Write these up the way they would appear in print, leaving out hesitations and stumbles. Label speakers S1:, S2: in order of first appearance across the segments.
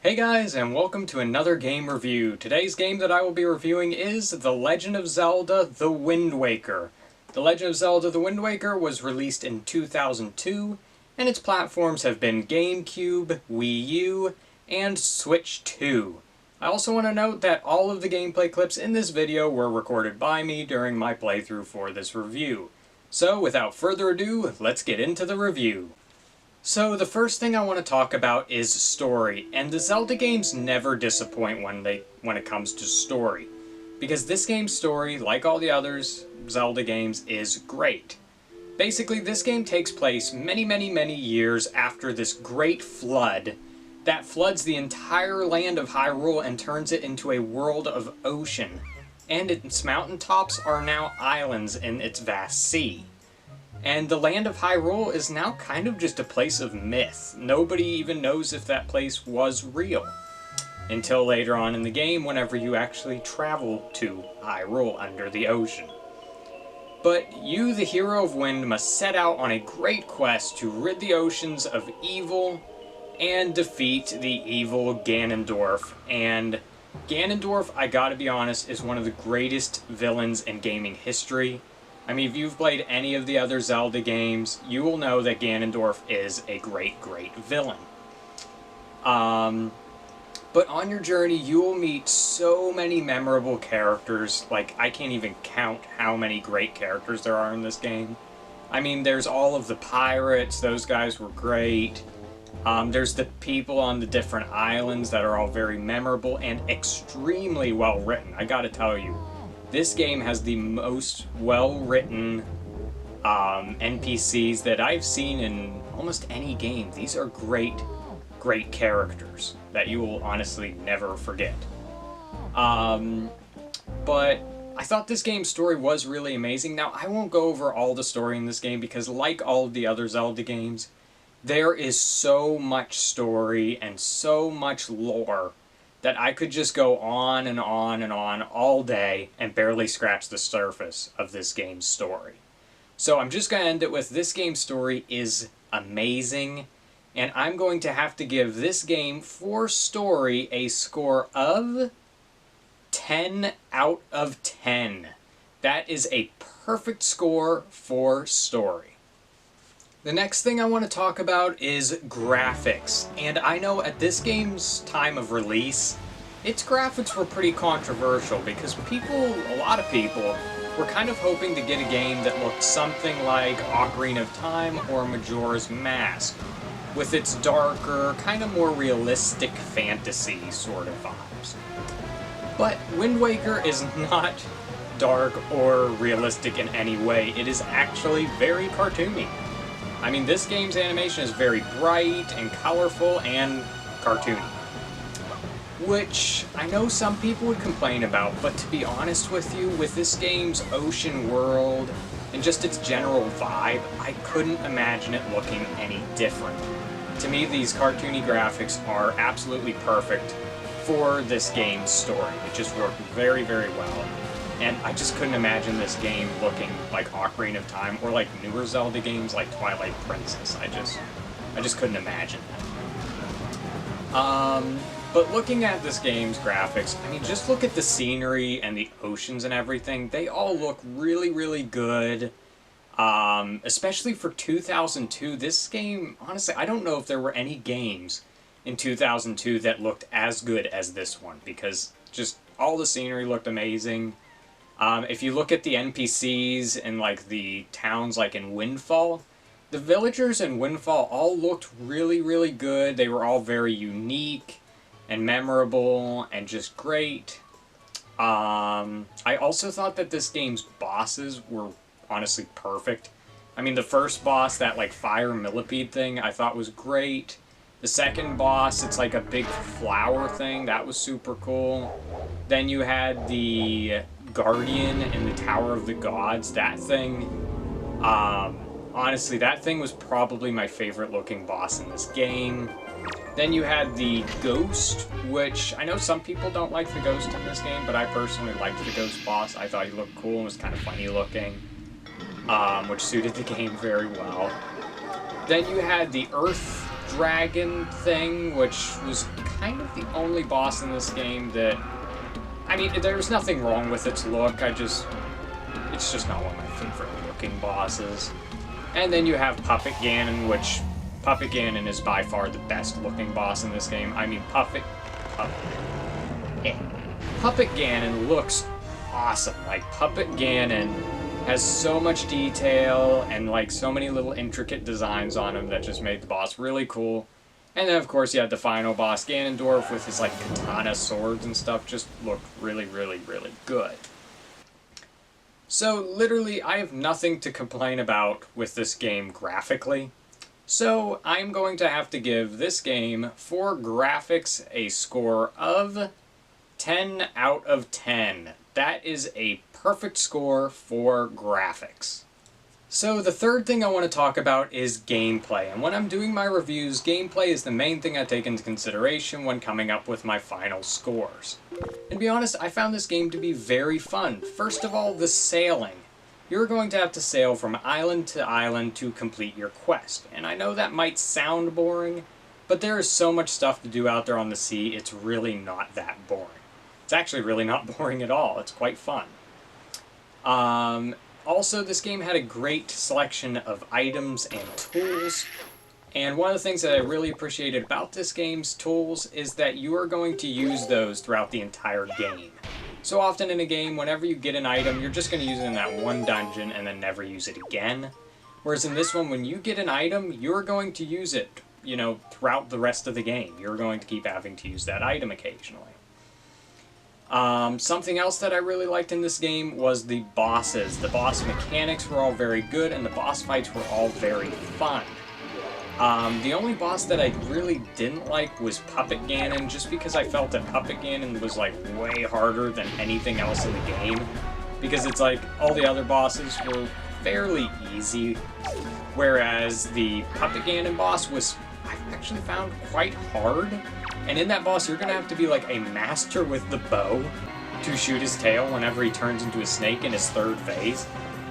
S1: Hey guys, and welcome to another game review. Today's game that I will be reviewing is The Legend of Zelda: The Wind Waker. The Legend of Zelda: The Wind Waker was released in 2002, and its platforms have been GameCube, Wii U, and Switch 2. I also want to note that all of the gameplay clips in this video were recorded by me during my playthrough for this review. So, without further ado, let's get into the review. So the first thing I want to talk about is story, and the Zelda games never disappoint when it comes to story. Because this game's story, like all the others Zelda games, is great. Basically, this game takes place many years after this great flood that floods the entire land of Hyrule and turns it into a world of ocean. And its mountaintops are now islands in its vast sea. And the land of Hyrule is now kind of just a place of myth. Nobody even knows if that place was real. Until later on in the game, whenever you actually travel to Hyrule under the ocean. But you, the hero of Wind, must set out on a great quest to rid the oceans of evil and defeat the evil Ganondorf. And Ganondorf, I gotta be honest, is one of the greatest villains in gaming history. I mean, if you've played any of the other Zelda games, you will know that Ganondorf is a great villain. But on your journey, you will meet so many memorable characters. Like, I can't even count how many great characters there are in this game. I mean, there's all of the pirates, those guys were great. There's the people on the different islands that are all very memorable and extremely well written, I gotta tell you. This game has the most well-written NPCs that I've seen in almost any game. These are great characters that you will honestly never forget. But I thought this game's story was really amazing. Now, I won't go over all the story in this game because, like all of the other Zelda games, there is so much story and so much lore that I could just go on and on and on all day and barely scratch the surface of this game's story. So I'm just going to end it with this game's story is amazing, and I'm going to have to give this game for story a score of 10 out of 10. That is a perfect score for story. The next thing I want to talk about is graphics, and I know at this game's time of release, its graphics were pretty controversial because a lot of people, were kind of hoping to get a game that looked something like Ocarina of Time or Majora's Mask, with its darker, kind of more realistic fantasy sort of vibes. But Wind Waker is not dark or realistic in any way. It is actually very cartoony. I mean, this game's animation is very bright and colorful and cartoony. Which I know some people would complain about, but to be honest with you, with this game's ocean world and just its general vibe, I couldn't imagine it looking any different. To me, these cartoony graphics are absolutely perfect for this game's story. It just worked very well. And I just couldn't imagine this game looking like Ocarina of Time or like newer Zelda games like Twilight Princess. I just couldn't imagine that. But looking at this game's graphics, I mean, just look at the scenery and the oceans and everything. They all look really good. Especially for 2002. This game, honestly, I don't know if there were any games in 2002 that looked as good as this one, because just all the scenery looked amazing. If you look at the NPCs and like the towns like in Windfall, the villagers in Windfall all looked really good. They were all very unique and memorable and just great. I also thought that this game's bosses were honestly perfect. I mean, the first boss, that like fire millipede thing, I thought was great. The second boss, it's like a big flower thing, that was super cool. Then you had the Guardian in the Tower of the Gods, that thing. Honestly, that thing was probably my favorite looking boss in this game. Then you had the Ghost, which I know some people don't like the Ghost in this game, but I personally liked the Ghost boss. I thought he looked cool and was kind of funny looking, which suited the game very well. Then you had the Earth Dragon thing, which was kind of the only boss in this game that... I mean, there's nothing wrong with its look, it's just not one of my favorite looking bosses. And then you have Puppet Ganon, which Puppet Ganon is by far the best looking boss in this game. I mean, Puppet Ganon looks awesome. Like, Puppet Ganon has so much detail and, like, so many little intricate designs on him that just made the boss really cool. And then, of course, you had the final boss, Ganondorf, with his, like, katana swords and stuff, just looked really, really, really good. So, literally, I have nothing to complain about with this game graphically. So, I'm going to have to give this game, for graphics, a score of 10 out of 10. That is a perfect score for graphics. So the third thing I want to talk about is gameplay, and when I'm doing my reviews, gameplay is the main thing I take into consideration when coming up with my final scores. And to be honest, I found this game to be very fun. First of all, the sailing. You're going to have to sail from island to island to complete your quest, and I know that might sound boring, but there is so much stuff to do out there on the sea, it's really not that boring. It's actually really not boring at all, it's quite fun. Also, this game had a great selection of items and tools, and one of the things that I really appreciated about this game's tools is that you are going to use those throughout the entire game. So often in a game, whenever you get an item, you're just going to use it in that one dungeon and then never use it again. Whereas in this one, when you get an item, you're going to use it, you know, throughout the rest of the game. You're going to keep having to use that item occasionally. Something else that I really liked in this game was the bosses. The boss mechanics were all very good, and the boss fights were all very fun. The only boss that I really didn't like was Puppet Ganon, just because I felt that Puppet Ganon was, like, way harder than anything else in the game. Because it's like, all the other bosses were fairly easy, whereas the Puppet Ganon boss was, I actually found, quite hard. And in that boss, you're going to have to be like a master with the bow to shoot his tail whenever he turns into a snake in his third phase.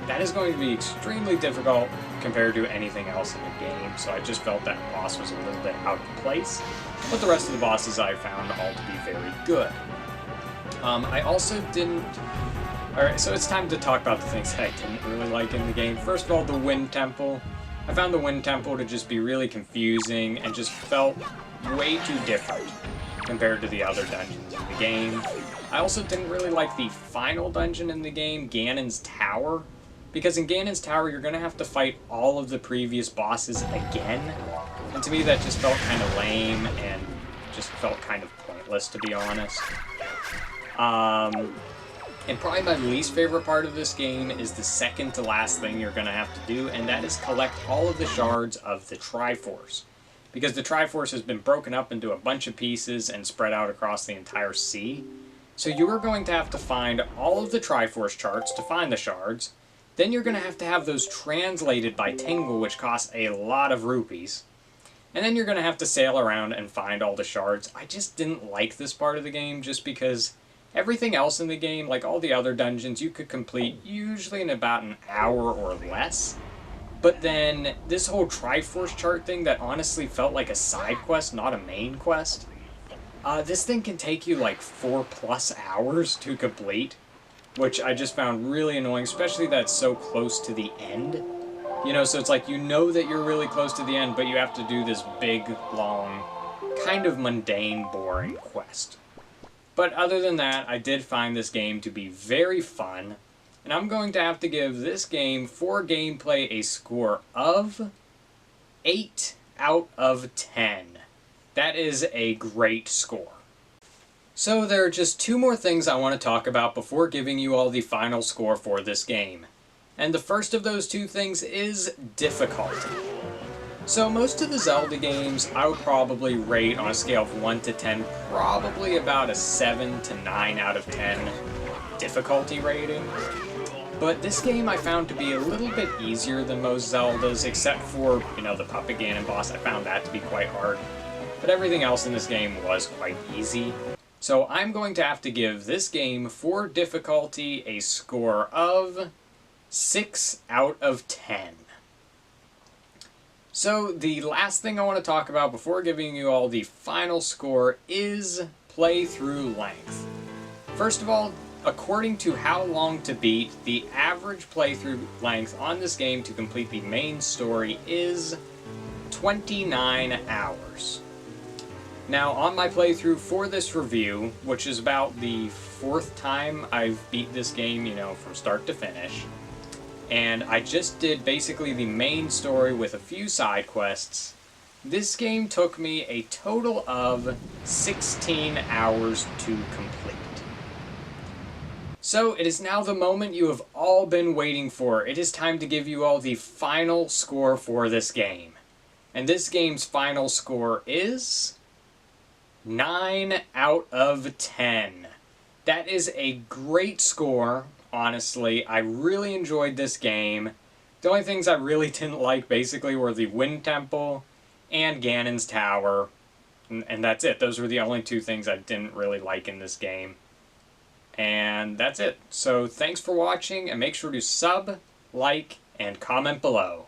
S1: That is going to be extremely difficult compared to anything else in the game, so I just felt that boss was a little bit out of place. But the rest of the bosses I found all to be very good. I also didn't... Alright, so it's time to talk about the things that I didn't really like in the game. First of all, the Wind Temple. I found the Wind Temple to just be really confusing and just felt way too different compared to the other dungeons in the game. I also didn't really like the final dungeon in the game, Ganon's Tower, because in Ganon's Tower you're going to have to fight all of the previous bosses again, and to me that just felt kind of lame and just felt kind of pointless, to be honest. And probably my least favorite part of this game is the second to last thing you're going to have to do, and that is collect all of the shards of the Triforce. Because the Triforce has been broken up into a bunch of pieces and spread out across the entire sea. So you are going to have to find all of the Triforce charts to find the shards. Then you're going to have those translated by Tingle, which costs a lot of rupees. And then you're going to have to sail around and find all the shards. I just didn't like this part of the game just because everything else in the game, like all the other dungeons, you could complete usually in about an hour or less. But then, this whole Triforce chart thing that honestly felt like a side quest, not a main quest, this thing can take you like 4+ hours to complete, which I just found really annoying, especially that it's so close to the end. You know, so it's like you know that you're really close to the end, but you have to do this big, long, kind of mundane, boring quest. But other than that, I did find this game to be very fun. And I'm going to have to give this game, for gameplay, a score of 8 out of 10. That is a great score. So there are just 2 more things I want to talk about before giving you all the final score for this game. And the first of those 2 things is difficulty. So most of the Zelda games I would probably rate on a scale of 1 to 10, probably about a 7 to 9 out of 10 difficulty rating. But this game I found to be a little bit easier than most Zeldas, except for, you know, the Puppet Ganon boss. I found that to be quite hard. But everything else in this game was quite easy. So I'm going to have to give this game, for difficulty, a score of 6 out of 10. So the last thing I want to talk about before giving you all the final score is playthrough length. First of all, according to How Long to Beat, the average playthrough length on this game to complete the main story is 29 hours. Now, on my playthrough for this review, which is about the 4th time I've beat this game, from start to finish, and I just did basically the main story with a few side quests, this game took me a total of 16 hours to complete. So it is now the moment you have all been waiting for. It is time to give you all the final score for this game. And this game's final score is 9 out of 10. That is a great score, honestly. I really enjoyed this game. The only things I really didn't like basically were the Wind Temple and Ganon's Tower. And that's it. Those were the only two things I didn't really like in this game. And that's it. So thanks for watching, and make sure to sub, like, and comment below.